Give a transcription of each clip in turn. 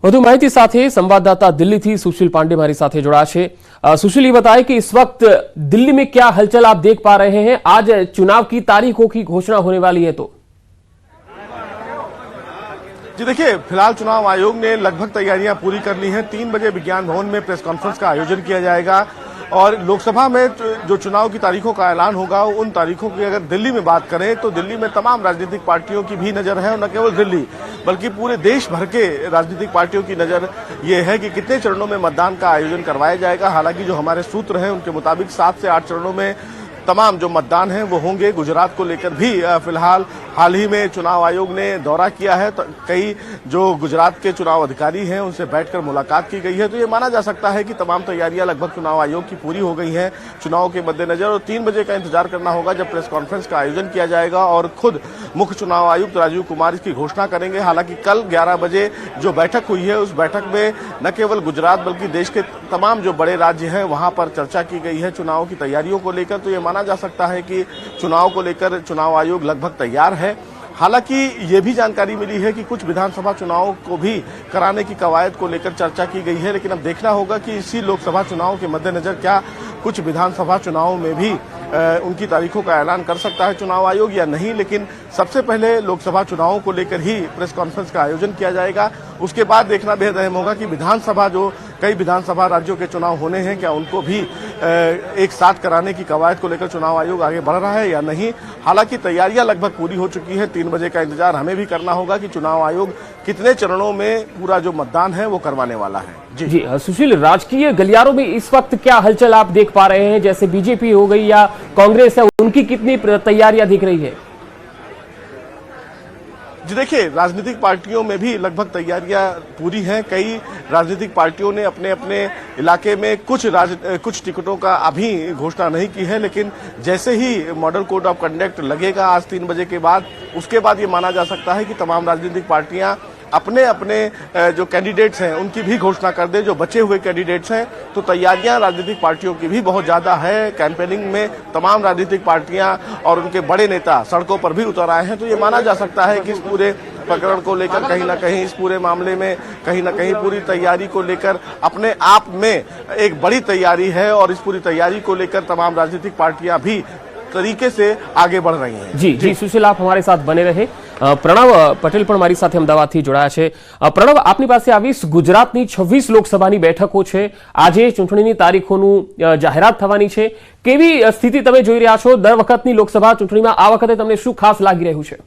વધુ માહિતી સાથે संवाददाता दिल्ली थी सुशील पांडे हमारी साथ जोड़ा। सुशील, ये बताएं कि इस वक्त दिल्ली में क्या हलचल आप देख पा रहे हैं। आज चुनाव की तारीखों की घोषणा होने वाली है तो जी देखिए, फिलहाल चुनाव आयोग ने लगभग तैयारियां पूरी कर ली हैं। 3 बजे विज्ञान भवन में प्रेस कॉन्फ्रेंस का आयोजन किया जाएगा और लोकसभा में जो चुनाव की तारीखों का ऐलान होगा, उन तारीखों की अगर दिल्ली में बात करें तो दिल्ली में तमाम राजनीतिक पार्टियों की भी नजर है और न केवल दिल्ली बल्कि पूरे देश भर के राजनीतिक पार्टियों की नजर ये है कि कितने चरणों में मतदान का आयोजन करवाया जाएगा। हालांकि जो हमारे सूत्र हैं उनके मुताबिक 7 से 8 चरणों में तमाम जो मतदान है वो होंगे। गुजरात को लेकर भी फिलहाल हाल ही में चुनाव आयोग ने दौरा किया है, तो कई जो गुजरात के चुनाव अधिकारी हैं उनसे बैठकर मुलाकात की गई है। तो ये माना जा सकता है कि तमाम तैयारियां लगभग चुनाव आयोग की पूरी हो गई हैं चुनाव के मद्देनजर। और 3 बजे का इंतजार करना होगा जब प्रेस कॉन्फ्रेंस का आयोजन किया जाएगा और खुद मुख्य चुनाव आयुक्त राजीव कुमार इसकी घोषणा करेंगे। हालांकि कल 11 बजे जो बैठक हुई है उस बैठक में न केवल गुजरात बल्कि देश के तमाम जो बड़े राज्य हैं वहां पर चर्चा की गई है चुनाव की तैयारियों को लेकर। तो ये माना जा सकता है कि चुनाव को लेकर चुनाव आयोग लगभग तैयार है। हालांकि ये भी जानकारी मिली है कि कुछ विधानसभा चुनाव को भी कराने की कवायद को लेकर चर्चा की गई है, लेकिन अब देखना होगा कि इसी लोकसभा चुनाव के मद्देनजर क्या कुछ विधानसभा चुनावों में भी उनकी तारीखों का ऐलान कर सकता है चुनाव आयोग या नहीं। लेकिन सबसे पहले लोकसभा चुनावों को लेकर ही प्रेस कॉन्फ्रेंस का आयोजन किया जाएगा। उसके बाद देखना बेहद अहम होगा कि विधानसभा जो कई विधानसभा राज्यों के चुनाव होने हैं क्या उनको भी एक साथ कराने की कवायद को लेकर चुनाव आयोग आगे बढ़ रहा है या नहीं। हालांकि तैयारियां लगभग पूरी हो चुकी है। 3 बजे का इंतजार हमें भी करना होगा कि चुनाव आयोग कितने चरणों में पूरा जो मतदान है वो करवाने वाला है। जी सुशील, राजकीय गलियारों में इस वक्त क्या हलचल आप देख पा रहे हैं, जैसे बीजेपी हो गई या कांग्रेस है, उनकी कितनी तैयारियां दिख रही है? जी देखिए, राजनीतिक पार्टियों में भी लगभग तैयारियां पूरी हैं। कई राजनीतिक पार्टियों ने अपने अपने इलाके में कुछ टिकटों का अभी घोषणा नहीं की है, लेकिन जैसे ही मॉडल कोड ऑफ कंडक्ट लगेगा आज 3 बजे के बाद, उसके बाद ये माना जा सकता है कि तमाम राजनीतिक पार्टियां अपने अपने जो कैंडिडेट्स हैं उनकी भी घोषणा कर दे। जो बचे हुए कैंडिडेट्स हैं तो तैयारियां राजनीतिक पार्टियों की भी बहुत ज्यादा है। कैंपेनिंग में तमाम राजनीतिक पार्टियां और उनके बड़े नेता सड़कों पर भी उतर आए हैं। तो ये माना जा सकता है कि इस पूरे प्रकरण को लेकर कहीं ना कहीं, इस पूरे मामले में कहीं ना कहीं पूरी तैयारी को लेकर अपने आप में एक बड़ी तैयारी है और इस पूरी तैयारी को लेकर तमाम राजनीतिक पार्टियां भी तरीके से आगे बढ़ रही हैं। जी सुशील, आप हमारे साथ बने रहे। प्रणव पटेल પણ મારી સાથે અમદાવાદથી જોડાયા છે। પ્रणव, આપની પાસે આવીશ। ગુજરાતની 26 લોકસભાની બેઠકો છે। આજે ચૂંટણીની તારીખોનું જાહેરાત થવાની છે। કેવી સ્થિતિ તમે જોઈ રહ્યા છો? દર વખતની લોકસભા ચૂંટણીમાં આ વખતે તમને શું ખાસ લાગી રહ્યું છે?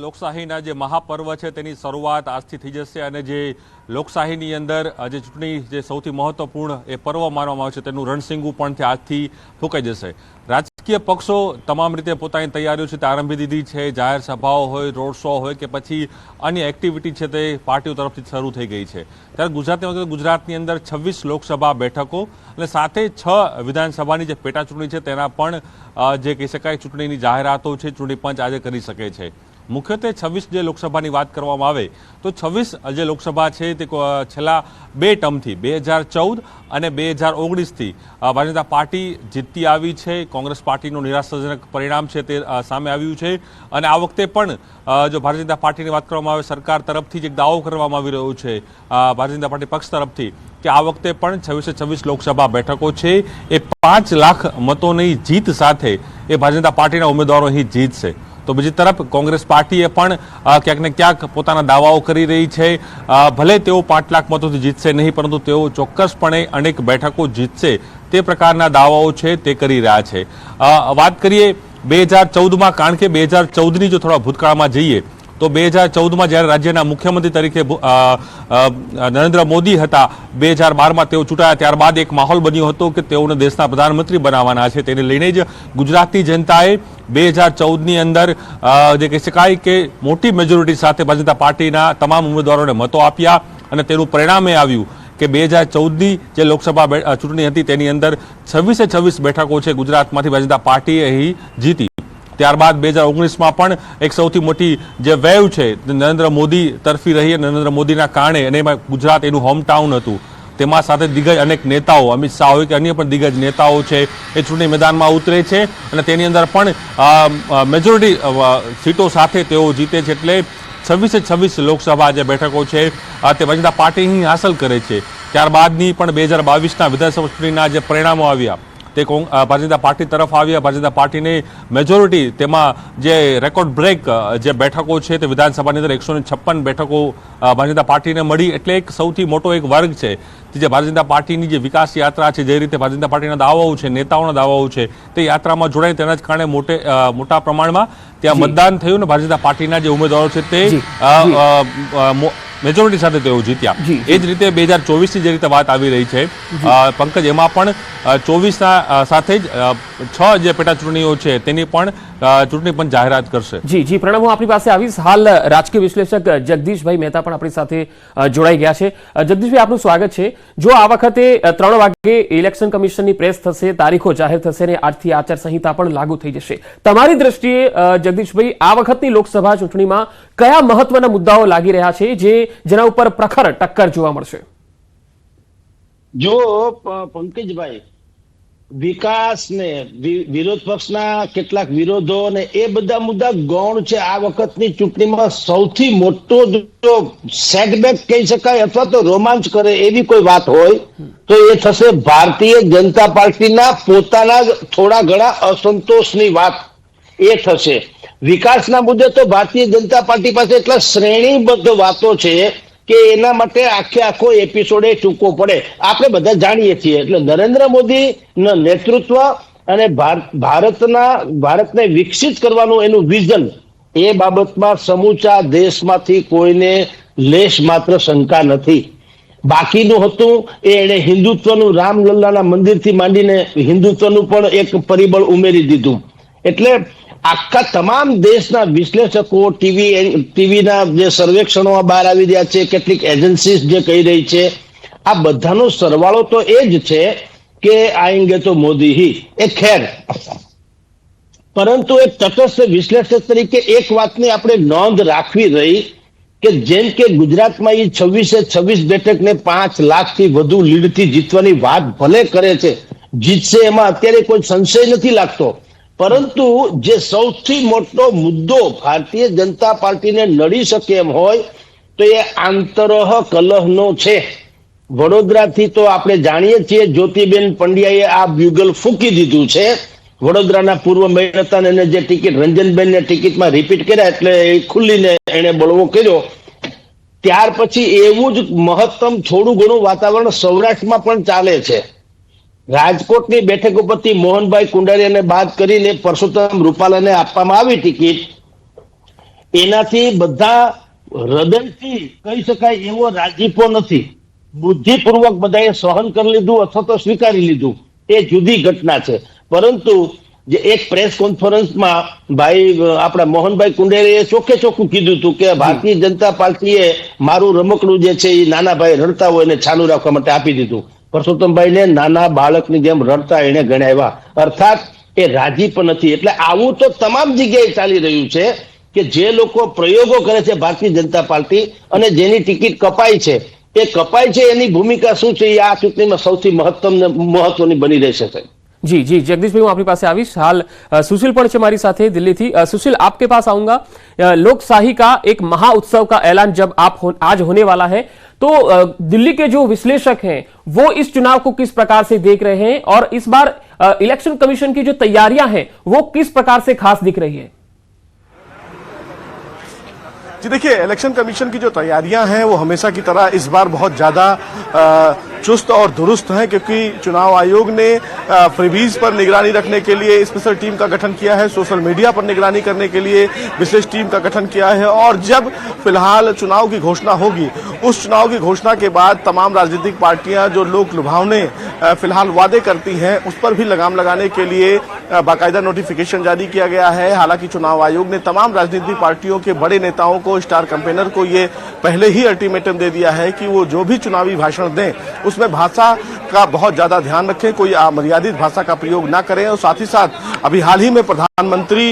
લોકશાહીના જે મહાપર્વ છે તેની શરૂઆત આજથી થઈ જશે અને જે લોકશાહીની અંદર જે ચૂંટણી જે સૌથી મહત્વપૂર્ણ એ પર્વ માનવામાં આવે છે તેનું રણસીંગું પણ આજથી ફૂંકાઈ જશે। રાજકીય પક્ષો તમામ રીતે પોતાની તૈયારીઓ છે તે આરંભી દીધી છે। જાહેર સભાઓ હોય, રોડ શો હોય કે પછી અન્ય એક્ટિવિટી છે તે પાર્ટીઓ તરફથી શરૂ થઈ ગઈ છે। ત્યારે ગુજરાતની અંદર 26 લોકસભા બેઠકો અને સાથે 6 વિધાનસભાની જે પેટા ચૂંટણી છે તેના પણ જે કહી શકાય ચૂંટણીની જાહેરાતો છે ચૂંટણી પંચ આજે કરી શકે છે। મુખ્યત્વે 26 જે લોકસભાની વાત કરવામાં આવે તો 26 જે લોકસભા છે તે છેલ્લા 2 ટર્મથી 2014 અને 2019થી ભારતીય જનતા પાર્ટી જીતતી આવી છે। કોંગ્રેસ પાર્ટીનું નિરાશાજનક પરિણામ છે તે સામે આવ્યું છે અને આ વખતે પણ જો ભારતીય જનતા પાર્ટીની વાત કરવામાં આવે સરકાર તરફથી જ એક દાવો કરવામાં આવી રહ્યો છે ભારતીય જનતા પાર્ટી પક્ષ તરફથી કે આ વખતે પણ 26 લોકસભા બેઠકો છે એ 5 લાખ મતોની જીત સાથે એ ભારતીય જનતા પાર્ટીના ઉમેદવારો અહીં જીતશે। તો બીજી તરફ કોંગ્રેસ પાર્ટીએ પણ ક્યાંક ને ક્યાંક પોતાના દાવાઓ કરી રહી છે। ભલે તેઓ 5 લાખ મતોથી જીતશે નહીં, પરંતુ તેઓ ચોક્કસપણે અનેક બેઠકો જીતશે તે પ્રકારના દાવાઓ છે તે કરી રહ્યા છે। વાત કરીએ 2014માં, કારણ કે 2014ની જો થોડા ભૂતકાળમાં જઈએ તો 2014માં જ્યારે રાજ્યના મુખ્યમંત્રી તરીકે નરેન્દ્ર મોદી હતા, 2012માં તેઓ ચૂંટાયા ત્યારબાદ એક માહોલ બન્યો હતો કે તેઓને દેશના પ્રધાનમંત્રી બનાવવાના છે। તેને લઈને જ ગુજરાતની જનતાએ 2014ની અંદર જે કહી શકાય કે મોટી મેજોરિટી સાથે ભારતીય જનતા પાર્ટીના તમામ ઉમેદવારોને મતો આપ્યા અને તેનું પરિણામ એ આવ્યું કે 2014ની જે લોકસભા ચૂંટણી હતી તેની અંદર 26 બેઠકો છે ગુજરાતમાંથી ભારતીય જનતા પાર્ટીએ અહીં જીતી। ત્યારબાદ 2019માં પણ એક સૌથી મોટી જે વેવ છે નરેન્દ્ર મોદી તરફી રહી, નરેન્દ્ર મોદીના કારણે અને એમાં ગુજરાત એનું હોમ ટાઉન હતું તેમાં સાથે દિગ્ગજ અનેક નેતાઓ, અમિત શાહ હોય કે અન્ય પણ દિગ્ગજ નેતાઓ છે એ ચૂંટણી મેદાનમાં ઉતરે છે અને તેની અંદર પણ મેજોરિટી સીટો સાથે તેઓ જીતે છે. એટલે 26 લોકસભા જે બેઠકો છે તે ભારતીય જનતા પાર્ટી અહીં હાંસલ કરે છે. ત્યારબાદની પણ 2022ના વિધાનસભા ચૂંટણીના જે પરિણામો આવ્યા તે ભારતીય જનતા પાર્ટી તરફ આવ્યા. ભારતીય જનતા પાર્ટીને મેજોરિટી, તેમાં જે રેકોર્ડ બ્રેક જે બેઠકો છે તે વિધાનસભાની અંદર 156 બેઠકો ભારતીય જનતા પાર્ટીને મળી. એટલે એક સૌથી મોટો એક વર્ગ છે જે ભારતીય જનતા પાર્ટીની જે વિકાસ યાત્રા છે, જે રીતે ભારતીય જનતા પાર્ટીના દાવાઓ છે, નેતાઓના દાવાઓ છે, તે યાત્રામાં જોડાય તેના જ કારણે મોટા પ્રમાણમાં ત્યાં મતદાન થયું ને ભારતીય જનતા પાર્ટીના જે ઉમેદવારો છે તે મેજોરિટી સાથે તેઓ જીત્યા. એ જ રીતે 2024ની જે રીતે વાત આવી રહી છે પંકજ, એમાં પણ 24ના સાથે જ 6 જે પેટા ચૂંટણીઓ છે તેની પણ ચૂંટણી પણ જાહેરાત કરશે. જી પ્રણવ, હું આપણી પાસે આવીશ. હાલ રાજકીય વિશ્લેષક જગદીશભાઈ મહેતા પણ આપણી સાથે જોડાઈ ગયા છે. જગદીશભાઈ, આપનું સ્વાગત છે. જો આ વખતે 3 વાગે ઇલેક્શન કમિશનની પ્રેસ થશે, તારીખો જાહેર થશે અને આજથી આચારસંહિતા પણ લાગુ થઈ જશે, તમારી દ્રષ્ટિએ જગદીશભાઈ આ વખતની લોકસભા ચૂંટણીમાં કયા મહત્વના મુદ્દાઓ લાગી રહ્યા છે જેના ઉપર પ્રખર ટક્કર જોવા મળશે? જો પંકજભાઈ, વિકાસ ને વિરોધ પક્ષના કેટલાક વિરોધો ને એ બધા મુદ્દા ગૌણ છે. આ વખતની ચૂંટણીમાં સૌથી મોટો જો સેટબેક કહી શકાય અથવા તો રોમાંચ કરે એવી કોઈ વાત હોય તો એ થશે ભારતીય જનતા પાર્ટીના પોતાના થોડા ઘણા અસંતોષની વાત. એ થશે. વિકાસના મુદ્દે તો ભારતીય જનતા પાર્ટી પાસે એટલા શ્રેણીબદ્ધ વાતો છે કે એના માટે આખો એપિસોડ ટૂંકો પડે. આપણે બધા જાણીએ છીએ. એટલે નરેન્દ્ર મોદીના નેતૃત્વ અને ભારતને વિકસિત કરવાનું એનું વિઝન, એ બાબતમાં સમૂચા દેશમાંથી કોઈને લેશ માત્ર શંકા નથી. બાકીનું હતું એણે હિન્દુત્વનું, રામલલ્લાના મંદિરથી માંડીને હિન્દુત્વનું પણ એક પરિબળ ઉમેરી દીધું. એટલે આખા તમામ દેશના વિશ્લેષકો, ટીવીના જે સર્વેક્ષણો બહાર આવી રહ્યા છે, કેટલીક એજન્સીસ જે કહી રહી છે, આ બધાનો સરવાળો તો એ જ છે કે આएंगे તો મોદી હી. એ ખેર, પરંતુ એક તટસ્થ વિશ્લેષક તરીકે એક વાતની આપણે નોંધ રાખવી રહી કે જેમ કે ગુજરાતમાં એ 26 બેઠકને 5 લાખથી વધુ લીડથી જીતવાની વાત ભલે કરે છે, જીતશે એમાં અત્યારે કોઈ સંશય નથી લાગતો. પરંતુ જે સૌથી મોટો મુદ્દો ભારતીય જનતા પાર્ટીને નડી શકે એમ હોય તો એ આંતરહ કલહનો છે. વડોદરાથી તો આપણે જાણીએ છીએ જ્યોતિબેન પંડ્યાએ આ બ્યુગલ ફૂંકી દીધું છે. વડોદરાના પૂર્વ મેયર હતા એને જે ટિકિટ રંજનબેનને ટિકિટમાં રિપીટ કર્યા એટલે એ ખુલ્લીને એને બળવો કર્યો. ત્યાર પછી એવું જ મહત્તમ થોડું ઘણું વાતાવરણ સૌરાષ્ટ્રમાં પણ ચાલે છે. રાજકોટની બેઠક ઉપરથી મોહનભાઈ કુંડારિયાને બાદ કરીને પરસોત્તમ રૂપાલાને આપવામાં આવી ટિકિટ. એનાથી બધા હૃદયથી કહી શકાય એવો રાજીપો નથી. બુદ્ધિપૂર્વક બધાએ સહન કરી લીધું અથવા તો સ્વીકારી લીધું, એ જુદી ઘટના છે. પરંતુ જે એક પ્રેસ કોન્ફરન્સમાં આપણા મોહનભાઈ કુંડારિયાએ ચોખ્ખું કીધું હતું કે ભારતીય જનતા પાર્ટીએ મારું રમકડું જે છે એ નાના ભાઈ રડતા હોય એને ચાલુ રાખવા માટે આપી દીધું. પરસોત્તમભાઈને નાના બાળકની જેમ રડતા એને ગણાવ્યા. અર્થાત એ રાજી પણ નથી. એટલે આવું તો તમામ જગ્યાએ ચાલી રહ્યું છે કે જે લોકો પ્રયોગો કરે છે ભારતીય જનતા પાર્ટી અને જેની ટિકિટ કપાય છે, એ કપાય છે એની ભૂમિકા શું છે એ આ ચૂંટણીમાં સૌથી મહત્વની બની રહેશે. जी जगदीश भाई, હું આપની પાસે આવીશ. હાલ सुशील પણ છે મારી સાથે दिल्ली थी. सुशील, आपके पास आऊंगा. लोकशाही का एक महाउत्सव का ऐलान जब आज होने वाला है, तो दिल्ली के जो विश्लेषक हैं वो इस चुनाव को किस प्रकार से देख रहे हैं और इस बार इलेक्शन कमीशन की जो तैयारियां हैं वो किस प्रकार से खास दिख रही है? जी देखिए, इलेक्शन कमीशन की जो तैयारियां हैं वो हमेशा की तरह इस बार बहुत ज्यादा चुस्त और दुरुस्त हैं, क्योंकि चुनाव आयोग ने फ्रीबीज पर निगरानी रखने के लिए स्पेशल टीम का गठन किया है, सोशल मीडिया पर निगरानी करने के लिए विशेष टीम का गठन किया है। और जब फिलहाल चुनाव की घोषणा होगी, उस चुनाव की घोषणा के बाद तमाम राजनीतिक पार्टियां जो लोक लुभावने फिलहाल वादे करती हैं उस पर भी लगाम लगाने के लिए बाकायदा नोटिफिकेशन जारी किया गया है। हालांकि चुनाव आयोग ने तमाम राजनीतिक पार्टियों के बड़े नेताओं को, स्टार कैंपेनर को ये पहले ही अल्टीमेटम दे दिया है कि वो जो भी चुनावी भाषण दें उसमें भाषा का बहुत ज्यादा ध्यान रखें, कोई अमर्यादित भाषा का प्रयोग ना करें। और साथ ही साथ अभी हाल ही में प्रधानमंत्री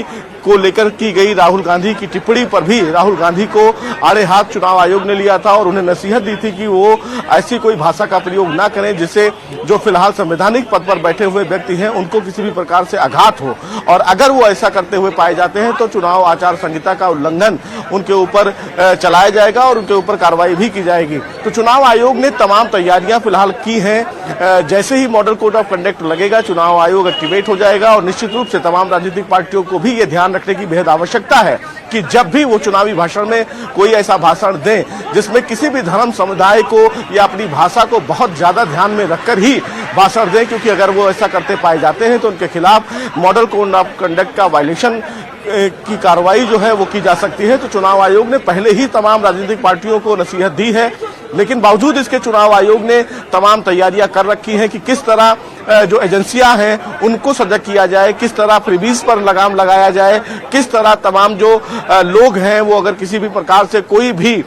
को लेकर की गई राहुल गांधी की टिप्पणी पर भी राहुल गांधी को आड़े हाथ चुनाव आयोग ने लिया था और उन्हें नसीहत दी थी कि वो ऐसी कोई भाषा का प्रयोग ना करें जिससे जो फिलहाल संवैधानिक पद पर बैठे हुए व्यक्ति हैं उनको किसी भी प्रकार से आघात हो, और अगर वो ऐसा करते हुए पाए जाते हैं तो चुनाव आचार संहिता का उल्लंघन उनके ऊपर चलाया जाएगा और उनके ऊपर कार्रवाई भी की जाएगी। तो चुनाव आयोग ने तमाम तैयारियां फिलहाल की हैं। जैसे ही मॉडल कोड ऑफ कंडक्ट लगेगा चुनाव आयोग एक्टिवेट हो जाएगा और निश्चित रूप से तमाम राजनीतिक पार्टियों को भी ये ध्यान रखने की बेहद आवश्यकता है कि जब भी वो चुनावी भाषण में कोई ऐसा भाषण दें जिसमें किसी भी धर्म समुदाय को या अपनी भाषा को बहुत ज्यादा ध्यान में रखकर ही भाषण दें, क्योंकि अगर वो ऐसा करते पाए जाते हैं तो उनके खिलाफ मॉडल कोड ऑफ कंडक्ट का वायलेशन की कार्रवाई जो है वो की जा सकती है। तो चुनाव आयोग ने पहले ही तमाम राजनीतिक पार्टियों को नसीहत दी है, लेकिन बावजूद इसके चुनाव आयोग ने तमाम तैयारियां कर रखी हैं कि किस तरह जो एजेंसियां हैं उनको सजग किया जाए, किस तरह फ्रीबीज पर लगाम लगाया जाए, किस तरह तमाम जो लोग हैं वो अगर किसी भी प्रकार से कोई भी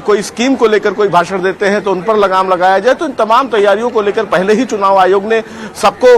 कोई स्कीम को लेकर कोई भाषण देते हैं तो उन पर लगाम लगाया जाए। तो इन तमाम तैयारियों को लेकर पहले ही चुनाव आयोग ने सबको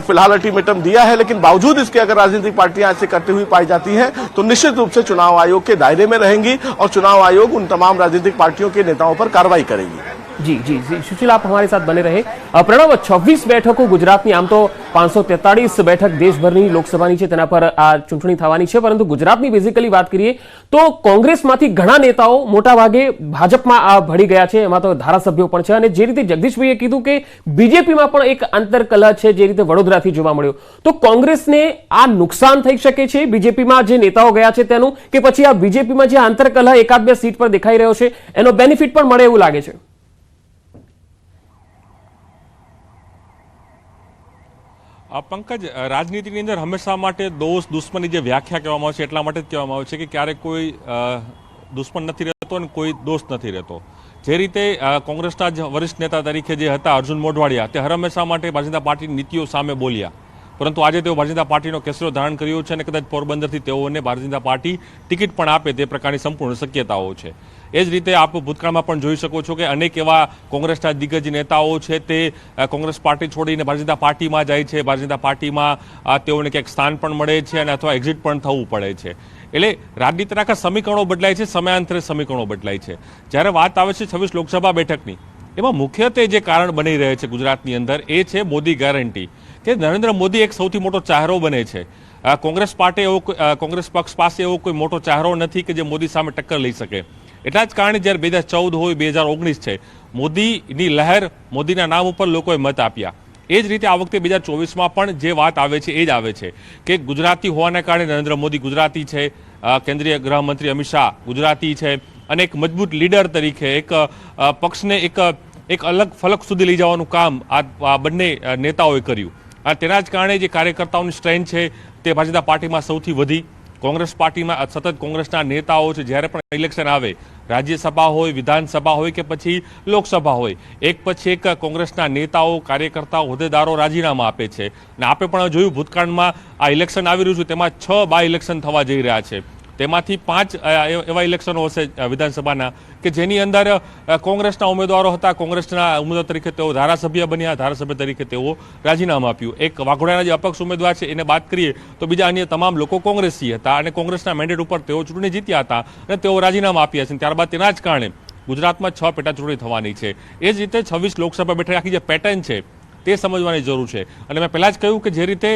फिलहाल अल्टीमेटम दिया है, लेकिन बावजूद इसके अगर राजनीतिक पार्टियां ऐसे करती हुई पाई जाती हैं तो निश्चित रूप से चुनाव आयोग के दायरे में रहेंगी और चुनाव आयोग उन तमाम राजनीतिक पार्टियों के नेताओं पर कार्रवाई करेगी। जी जी जी सुशील, आप हमारे साथ बने रहे। प्रणव, 26 બેઠકો ગુજરાતની, આમ તો 543 બેઠક દેશભરની લોકસભાની છે, તેના પર આ ચૂંટણી થવાની છે, પરંતુ ગુજરાતની બેઝિકલી વાત કરીએ તો કોંગ્રેસમાંથી ઘણા નેતાઓ મોટાભાગે ભાજપમાં ભળી ગયા છે, એમાં તો ધારાસભ્યો પણ છે, અને જે રીતે જગદીશભાઈએ કીધું કે બીજેપીમાં પણ એક આંતરકલહ છે જે રીતે વડોદરાથી જોવા મળ્યો, તો કોંગ્રેસને આ નુકસાન થઈ શકે છે બીજેપીમાં જે નેતાઓ ગયા છે તેનું, કે પછી આ બીજેપીમાં જે આંતરકલહ એકાદ બે સીટ પર દેખાઈ રહ્યો છે એનો બેનિફિટ પણ મળે એવું લાગે છે? પંકજ, રાજનીતિની અંદર હંમેશા માટે દોસ્ત દુશ્મની જે વ્યાખ્યા કહેવામાં આવે છે એટલા માટે જ કહેવામાં આવે છે કે ક્યારેક કોઈ દુશ્મન નથી રહેતો અને કોઈ દોસ્ત નથી રહેતો। જે રીતે કોંગ્રેસના જ વરિષ્ઠ નેતા તરીકે જે હતા અર્જુન મોઢવાડિયા, તે હંમેશા માટે ભારતીય જનતા પાર્ટીની નીતિઓ સામે બોલ્યા, પરંતુ આજે તેઓ ભારતીય જનતા પાર્ટીનો કેસરો ધારણ કર્યો છે અને કદાચ પોરબંદરથી તેઓને ભારતીય જનતા પાર્ટી ટિકિટ પણ આપે તે પ્રકારની સંપૂર્ણ શક્યતાઓ છે। એ જ રીતે આપ ભૂતકાળમાં પણ જોઈ શકો છો કે અનેક એવા કોંગ્રેસના દિગ્ગજ નેતાઓ છે તે કોંગ્રેસ પાર્ટી છોડીને ભારતીય જનતા પાર્ટીમાં જાય છે, ભારતીય જનતા પાર્ટીમાં તેઓને ક્યાંક સ્થાન પણ મળે છે અને અથવા એક્ઝિટ પણ થવું પડે છે। એટલે રાજનીતિના આખા સમીકરણો બદલાય છે, સમયાંતરે સમીકરણો બદલાય છે। જ્યારે વાત આવે છે 26 લોકસભા બેઠકની, એમાં મુખ્યત્વે જે કારણ બની રહે છે ગુજરાતની અંદર એ છે મોદી ગેરંટી, કે નરેન્દ્ર મોદી એક સૌથી મોટો ચાહરો બને છે। કોંગ્રેસ પક્ષ પાસે એવો કોઈ મોટો ચાહરો નથી કે જે મોદી સામે ટક્કર લઈ શકે। એટલા જ કારણે જ્યારે 2014 હોય 2019 છે, મોદીની લહેર, મોદીના નામ ઉપર લોકોએ મત આપ્યા। એ જ રીતે આ વખતે 2024માં પણ જે વાત આવે છે એ જ આવે છે કે ગુજરાતી હોવાના કારણે નરેન્દ્ર મોદી ગુજરાતી છે, કેન્દ્રીય ગૃહમંત્રી અમિત શાહ ગુજરાતી છે, અને એક મજબૂત લીડર તરીકે એક પક્ષને એક અલગ ફલક સુધી લઈ જવાનું કામ આ બંને નેતાઓએ કર્યું। અને તેના જ કારણે જે કાર્યકર્તાઓની સ્ટ્રેન્થ છે તે ભારતીય જનતા પાર્ટીમાં સૌથી વધી। કોંગ્રેસ પાર્ટીમાં સતત કોંગ્રેસના નેતાઓ છે, જ્યારે પણ ઇલેક્શન આવે, રાજ્યસભા હોય, વિધાનસભા હોય કે પછી લોકસભા હોય, એક પછી એક કોંગ્રેસના નેતાઓ, કાર્યકર્તાઓ, હોદ્દેદારો રાજીનામા આપે છે। અને આપણે પણ જોયું ભૂતકાળમાં આ ઇલેક્શન આવી રહ્યું છે તેમાં 6 બાય ઇલેક્શન થવા જઈ રહ્યા છે, તેમાંથી 5 એવા ઇલેક્શનો હશે વિધાનસભાના કે જેની અંદર કોંગ્રેસના ઉમેદવારો હતા, કોંગ્રેસના ઉમેદવાર તરીકે તેઓ ધારાસભ્ય બન્યા, ધારાસભ્ય તરીકે તેઓ રાજીનામું આપ્યું। એક વાઘોડિયાના જે અપક્ષ ઉમેદવાર છે એને બાદ કરીએ તો બીજા અન્ય તમામ લોકો કોંગ્રેસી હતા અને કોંગ્રેસના મેન્ડેટ ઉપર તેઓ ચૂંટણી જીત્યા હતા અને તેઓ રાજીનામા આપ્યા છે। ત્યારબાદ તેના જ કારણે ગુજરાતમાં 6 પેટા ચૂંટણી થવાની છે। એ જ રીતે 26 લોકસભા બેઠક આખી જે પેટર્ન છે તે સમજવાની જરૂર છે। અને મેં પહેલાં જ કહ્યું કે જે રીતે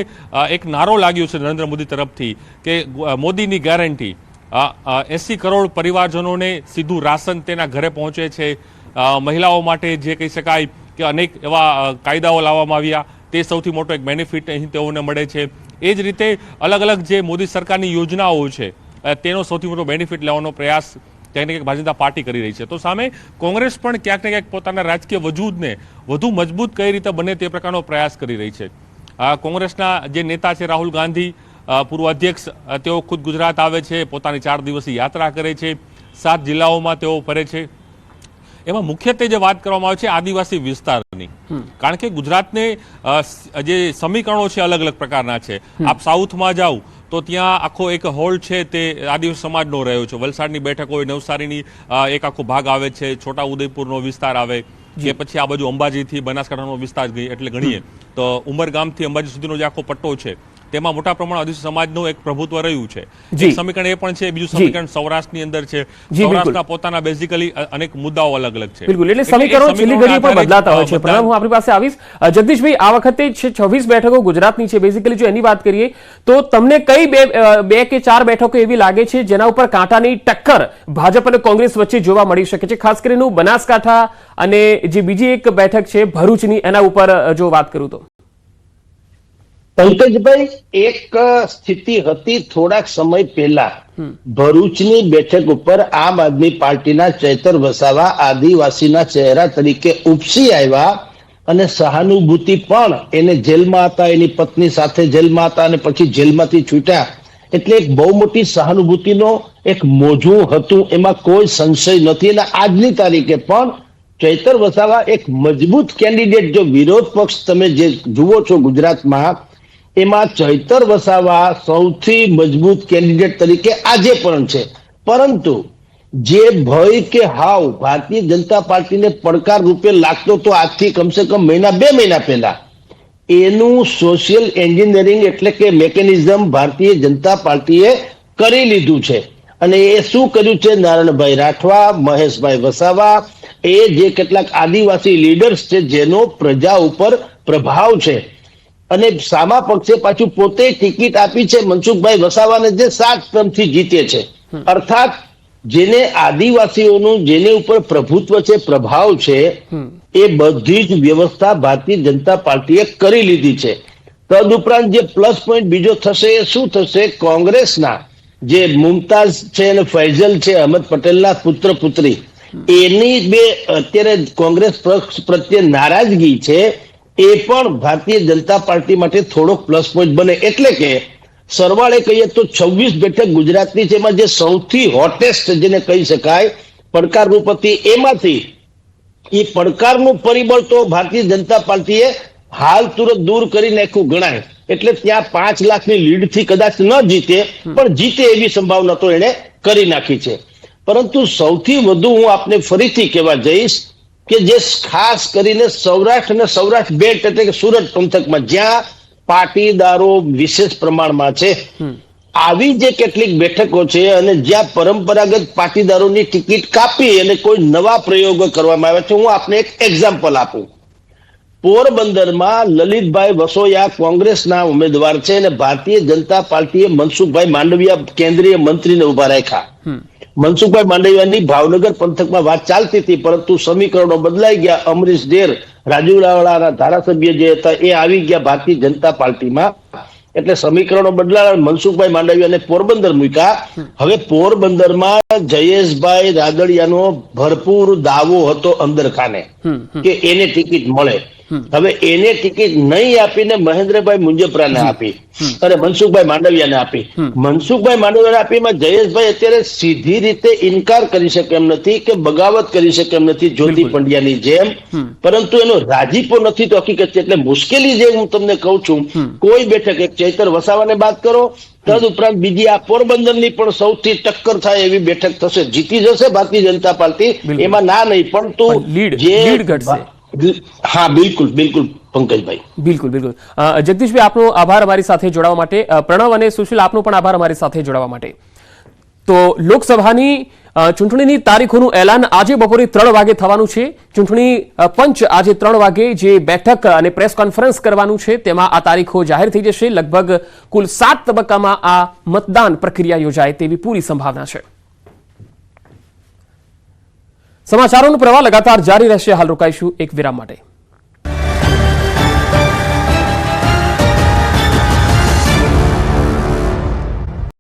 એક નારો લાગ્યો છે નરેન્દ્ર મોદી તરફથી કે મોદીની ગેરંટી, 80 કરોડ પરિવારજનોને સીધું રાશન તેના ઘરે પહોંચે છે, મહિલાઓ માટે જે કહી શકાય કે અનેક એવા કાયદાઓ લાવવામાં આવ્યા, તે સૌથી મોટો એક બેનિફિટ અહીં તેઓને મળે છે। એ જ રીતે અલગ અલગ જે મોદી સરકારની યોજનાઓ છે તેનો સૌથી મોટો બેનિફિટ લેવાનો પ્રયાસ ક્યાંક ને ક્યાંક ભારતીય જનતા પાર્ટી કરી રહી છે। તો સામે કોંગ્રેસ પણ ક્યાંક ને ક્યાંક પોતાના રાજકીય વજૂદને વધુ મજબૂત કઈ રીતે બને તે પ્રકારનો પ્રયાસ કરી રહી છે। કોંગ્રેસના જે નેતા છે રાહુલ ગાંધી, પૂર્વ અધ્યક્ષ, તેઓ ખુદ ગુજરાત આવે છે, પોતાની 4 દિવસીય યાત્રા કરે છે, 7 જિલ્લાઓમાં તેઓ ફરે છે। એમાં મુખ્યત્વે જે વાત કરવામાં આવે છે આદિવાસી વિસ્તારની, કારણ કે ગુજરાતને જે સમીકરણો છે અલગ અલગ પ્રકારના છે। આપ સાઉથમાં જાઓ તો ત્યાં આખો એક હોલ છે તે આદિવાસી સમાજનો રહ્યો છે, વલસાડની બેઠક હોય, નવસારીની એક આખો ભાગ આવે છે, છોટા ઉદયપુરનો વિસ્તાર આવે કે પછી આ બાજુ અંબાજીથી બનાસકાંઠાનો વિસ્તાર એટલે ગણીએ તો ઉમરગામથી અંબાજી સુધીનો જે આખો પટ્ટો છે તેમાં મોટા પ્રમાણમાં આદિવાસી સમાજનું એક પ્રભુત્વ રહ્યું છે. જી. એક સમીકરણ એ પણ છે, બીજું જી. સમીકરણ સૌરાષ્ટ્રની અંદર છે. બિલકુલ. સૌરાષ્ટ્રના પોતાના બેઝિકલી અનેક મુદ્દાઓ અલગ અલગ છે. બિલકુલ, એટલે એટલે એ સમીકરણો છેલ્લી ઘડીએ પણ આધારે બદલાતા હોય છે. મતદાન- પ્રણવ, હું આપણી પાસે આવીશ. જગદીશભાઈ, આ વખતે 26 બેઠકો ગુજરાતની છે. બેઝિકલી જો એની વાત કરીએ તો તમને કઈ બે કે ચાર બેઠકો એવી લાગે છે જેના ઉપર કાંટાની ટક્કર ભાજપ અને કોંગ્રેસ વચ્ચે જોવા મળી શકે છે? ખાસ કરીને હું બનાસકાંઠા અને જે બીજી એક બેઠક છે ભરૂચની, એના ઉપર જો વાત કરું તો. પંકજભાઈ, એક સ્થિતિ હતી થોડાક સમય પહેલા ભરૂચની બેઠક ઉપર આમ આદમી પાર્ટીના ચૈતર વસાવા આદિવાસીના ચહેરા તરીકે ઉપસી આવ્યા અને સહાનુભૂતિ પણ, એને જેલમાં હતા, એની પત્ની સાથે જેલમાં હતા અને પછી જેલમાંથી છૂટ્યા, એટલે એક બહુ મોટી સહાનુભૂતિનો એક મોજું હતું, એમાં કોઈ સંશય નથી. અને આજની તારીખે પણ ચૈતર વસાવા એક મજબૂત કેન્ડિડેટ, જો વિરોધ પક્ષ તમે જે જુઓ છો ગુજરાતમાં, એમાં ચૈતર વસાવા સૌથી મજબૂત કેન્ડિડેટ તરીકે આજે પણ છે. પરંતુ જે ભય કે હાવ ભારતીય જનતા પાર્ટીને પડકાર રૂપે લાગતો તો આજથી કમસે કમ બે મહિના પહેલા, એનું સોશિયલ એન્જિનિયરિંગ એટલે કે મેકેનિઝમ ભારતીય જનતા પાર્ટીએ કરી લીધું છે. અને એ શું કર્યું છે? નારાયણભાઈ રાઠવા, મહેશભાઈ વસાવા, એ જે કેટલાક આદિવાસી લીડર્સ છે જેનો પ્રજા ઉપર પ્રભાવ છે, અને સામા પક્ષે પાછું પોતે ટિકિટ આપી છે મનસુખભાઈ વસાવાને, જે 7 ટર્મથી જીતે છે. અર્થાત જેને આદિવાસીઓનું જેને ઉપર પ્રભુત્વ છે, પ્રભાવ છે, એ બધી જ વ્યવસ્થા ભારતીય જનતા પાર્ટીએ કરી લીધી છે. તદુપરાંત જે પ્લસ પોઈન્ટ બીજો થશે એ શું થશે? કોંગ્રેસના જે મુમતાઝ છે અને ફૈઝલ છે, અહમદ પટેલના પુત્ર પુત્રી, એની બે અત્યારે કોંગ્રેસ પક્ષ પ્રત્યે નારાજગી છે, એ પણ ભારતીય જનતા પાર્ટી માટે થોડોક પ્લસ પોઈન્ટ બને. એટલે કે સરવાળે કહીએ તો 26 બેઠક ગુજરાતની છે, એમાં જે સૌથી હોટેસ્ટ જેને કહી શકાય પડકારરૂપ હતી, એમાંથી એ પડકારનું પરિબળ તો ભારતીય જનતા પાર્ટીએ હાલ તુરંત દૂર કરી નાખ્યું ગણાય. એટલે ત્યાં 5 લાખની લીડથી કદાચ ન જીતે, પણ જીતે એવી સંભાવના તો એને કરી નાખી છે. પરંતુ સૌથી વધુ હું આપને ફરીથી કહેવા જઈશ કે જે ખાસ કરીને સૌરાષ્ટ્ર અને સૌરાષ્ટ્ર બેલ્ટ એટલે કે સુરત પંથકમાં જ્યાં પાટીદારો વિશેષ પ્રમાણમાં છે, આવી જે કેટલીક બેઠકો છે અને જ્યાં પરંપરાગત પાટીદારોની ટિકિટ કાપી અને કોઈ નવા પ્રયોગો કરવામાં આવ્યા છે. હું આપને એક એક્ઝામ્પલ આપું. પોરબંદરમાં લલિતભાઈ વસોયા કોંગ્રેસના ઉમેદવાર છે અને ભારતીય જનતા પાર્ટીએ મનસુખભાઈ માંડવિયા કેન્દ્રીય મંત્રીને ઉભા રાખ્યા. મનસુખભાઈ માંડવિયાની ભાવનગર પંથકમાં વાત ચાલતી હતી, પરંતુ સમીકરણો બદલાઈ ગયા. અમરીશ ડેર, રાજુલાવાળાના ધારાસભ્ય જે હતા, એ આવી ગયા ભારતીય જનતા પાર્ટીમાં. એટલે સમીકરણો બદલાયા, મનસુખભાઈ માંડવિયાને પોરબંદર મૂક્યા. હવે પોરબંદરમાં જયેશભાઈ રાદડિયાનો ભરપૂર દાવો હતો અંદર ખાને કે એને ટિકિટ મળે. હવે એને ટિકિટ નહીં આપીને મહેન્દ્રભાઈ મુંજપરાને આપી અને મનસુખભાઈ માંડવિયાને આપી. મનસુખભાઈ માંડવિયાને આપીમાં જયેશભાઈ અત્યારે સીધી રીતે ઇનકાર કરી શકે એમ નથી કે બગાવત કરી શકે એમ નથી જ્યોતિ પંડ્યાની જેમ, પરંતુ એનો રાજીપો નથી તો હકીકત છે. એટલે મુશ્કેલી જે હું તમને કહું છું, કોઈ બેઠક એક ચૈતર વસાવાને બાદ કરો, તદુપરાંત બીજી આ પોરબંદરની પણ સૌથી ટક્કર થાય એવી બેઠક થશે. જીતી જશે ભારતીય જનતા પાર્ટી, એમાં ના નહીં, પરંતુ લીડ ઘટશે. હા, બિલકુલ બિલકુલ પંકજભાઈ, બિલકુલ બિલકુલ. જગદીશભાઈ, આપનો આભાર અમારી સાથે જોડાવા માટે. પ્રણવ અને સુશીલ, આપનો પણ આભાર અમારી સાથે જોડાવા માટે. તો લોકસભાની ચૂંટણીની તારીખોનું એલાન આજે બપોરે 3 વાગે થવાનું છે. ચૂંટણી પંચ આજે 3 વાગે જે બેઠક અને પ્રેસ કોન્ફરન્સ કરવાનું છે, તેમાં આ તારીખો જાહેર થઈ જશે. લગભગ કુલ 7 તબક્કામાં આ મતદાન પ્રક્રિયા યોજાય તેવી પૂરી સંભાવના છે. સમાચારોનો પ્રવાહ લગાતાર જારી રહેશે. હાલ રોકાઈશું એક વિરામ માટે.